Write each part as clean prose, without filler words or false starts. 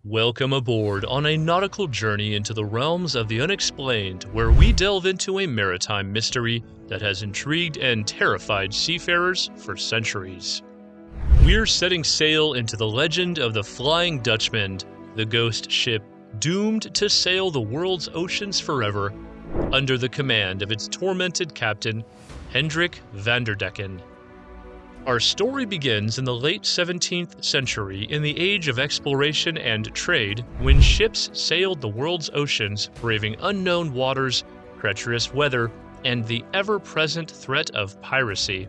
Welcome aboard on a nautical journey into the realms of the unexplained, where we delve into a maritime mystery that has intrigued and terrified seafarers for centuries. We're setting sail into the legend of the Flying Dutchman, the ghost ship doomed to sail the world's oceans forever, under the command of its tormented captain, Hendrick Vanderdecken. Our story begins in the late 17th century in the age of exploration and trade, when ships sailed the world's oceans, braving unknown waters, treacherous weather, and the ever-present threat of piracy.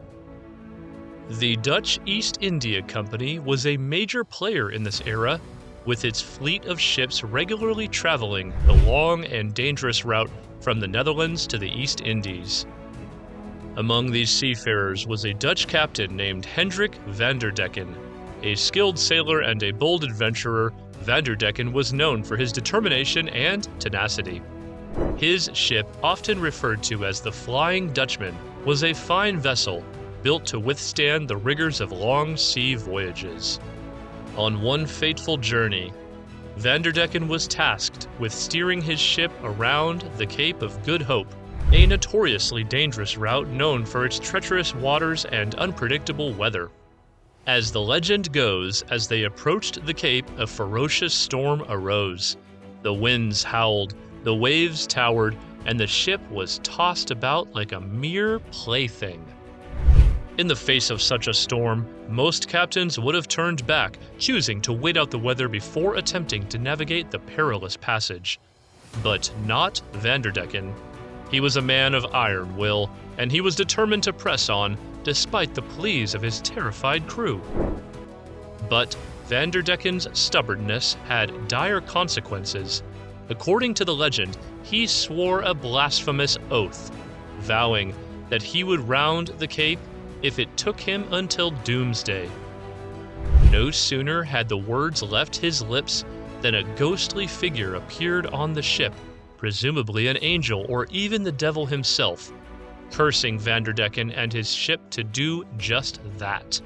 The Dutch East India Company was a major player in this era, with its fleet of ships regularly traveling the long and dangerous route from the Netherlands to the East Indies. Among these seafarers was a Dutch captain named Hendrick Vanderdecken. A skilled sailor and a bold adventurer, Vanderdecken was known for his determination and tenacity. His ship, often referred to as the Flying Dutchman, was a fine vessel built to withstand the rigors of long sea voyages. On one fateful journey, Vanderdecken was tasked with steering his ship around the Cape of Good Hope, a notoriously dangerous route known for its treacherous waters and unpredictable weather. As the legend goes, as they approached the Cape, a ferocious storm arose. The winds howled, the waves towered, and the ship was tossed about like a mere plaything. In the face of such a storm, most captains would have turned back, choosing to wait out the weather before attempting to navigate the perilous passage. But not Vanderdecken. He was a man of iron will, and he was determined to press on, despite the pleas of his terrified crew. But Vanderdecken's stubbornness had dire consequences. According to the legend, he swore a blasphemous oath, vowing that he would round the Cape if it took him until doomsday. No sooner had the words left his lips than a ghostly figure appeared on the ship, presumably an angel or even the devil himself, cursing Vanderdecken and his ship to do just that.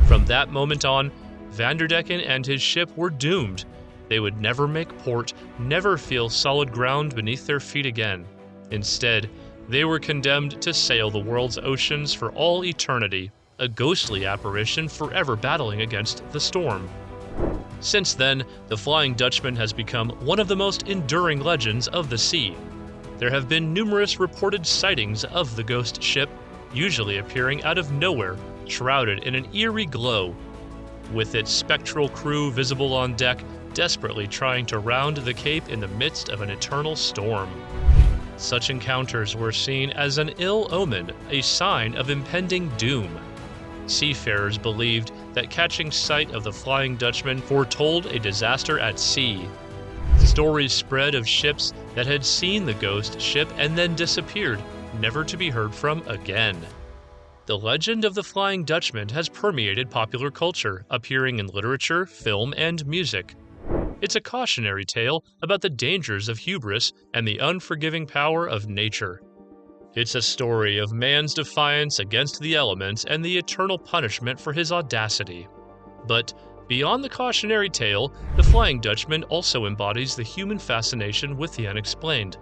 From that moment on, Vanderdecken and his ship were doomed. They would never make port, never feel solid ground beneath their feet again. Instead, they were condemned to sail the world's oceans for all eternity, a ghostly apparition forever battling against the storm. Since then, the Flying Dutchman has become one of the most enduring legends of the sea. There have been numerous reported sightings of the ghost ship, usually appearing out of nowhere, shrouded in an eerie glow, with its spectral crew visible on deck, desperately trying to round the Cape in the midst of an eternal storm. Such encounters were seen as an ill omen, a sign of impending doom. Seafarers believed that catching sight of the Flying Dutchman foretold a disaster at sea. Stories spread of ships that had seen the ghost ship and then disappeared, never to be heard from again. The legend of the Flying Dutchman has permeated popular culture, appearing in literature, film, and music. It's a cautionary tale about the dangers of hubris and the unforgiving power of nature. It's a story of man's defiance against the elements and the eternal punishment for his audacity. But beyond the cautionary tale, the Flying Dutchman also embodies the human fascination with the unexplained.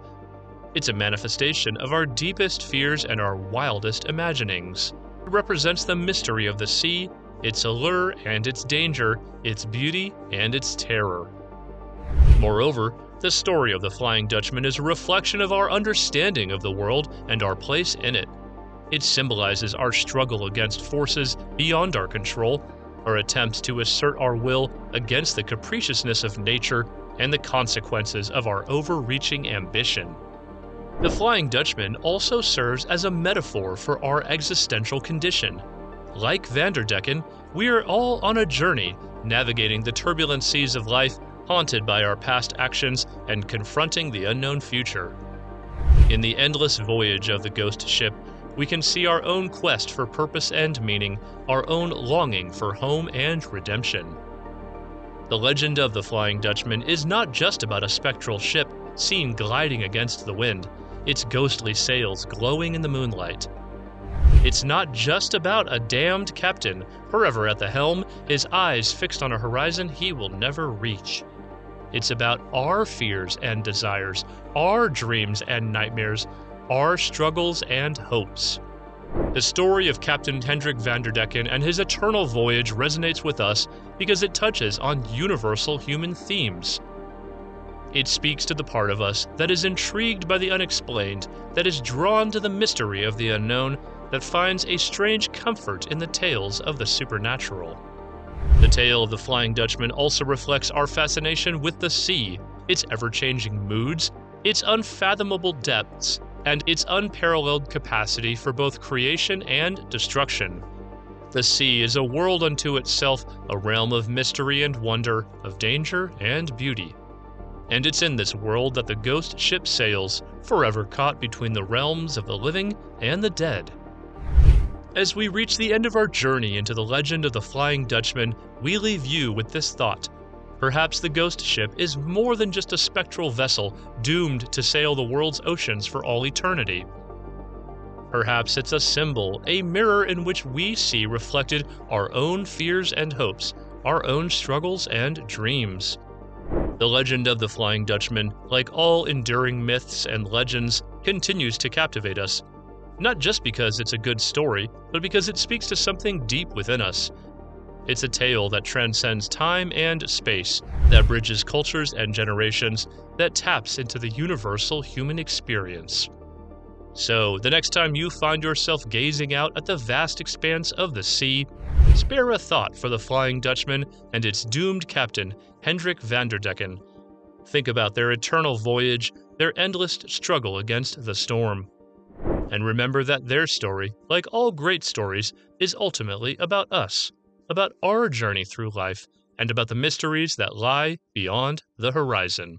It's a manifestation of our deepest fears and our wildest imaginings. It represents the mystery of the sea, its allure and its danger, its beauty and its terror. Moreover, the story of the Flying Dutchman is a reflection of our understanding of the world and our place in it. It symbolizes our struggle against forces beyond our control, our attempts to assert our will against the capriciousness of nature and the consequences of our overreaching ambition. The Flying Dutchman also serves as a metaphor for our existential condition. Like Vanderdecken, we are all on a journey, navigating the turbulent seas of life, haunted by our past actions and confronting the unknown future. In the endless voyage of the ghost ship, we can see our own quest for purpose and meaning, our own longing for home and redemption. The legend of the Flying Dutchman is not just about a spectral ship seen gliding against the wind, its ghostly sails glowing in the moonlight. It's not just about a damned captain, forever at the helm, his eyes fixed on a horizon he will never reach. It's about our fears and desires, our dreams and nightmares, our struggles and hopes. The story of Captain Hendrick Vanderdecken and his eternal voyage resonates with us because it touches on universal human themes. It speaks to the part of us that is intrigued by the unexplained, that is drawn to the mystery of the unknown, that finds a strange comfort in the tales of the supernatural. The tale of the Flying Dutchman also reflects our fascination with the sea, its ever-changing moods, its unfathomable depths, and its unparalleled capacity for both creation and destruction. The sea is a world unto itself, a realm of mystery and wonder, of danger and beauty. And it's in this world that the ghost ship sails, forever caught between the realms of the living and the dead. As we reach the end of our journey into the legend of the Flying Dutchman, we leave you with this thought. Perhaps the ghost ship is more than just a spectral vessel doomed to sail the world's oceans for all eternity. Perhaps it's a symbol, a mirror in which we see reflected our own fears and hopes, our own struggles and dreams. The legend of the Flying Dutchman, like all enduring myths and legends, continues to captivate us. Not just because it's a good story, but because it speaks to something deep within us. It's a tale that transcends time and space, that bridges cultures and generations, that taps into the universal human experience. So, the next time you find yourself gazing out at the vast expanse of the sea, spare a thought for the Flying Dutchman and its doomed captain, Hendrick Vanderdecken. Think about their eternal voyage, their endless struggle against the storm. And remember that their story, like all great stories, is ultimately about us, about our journey through life, and about the mysteries that lie beyond the horizon.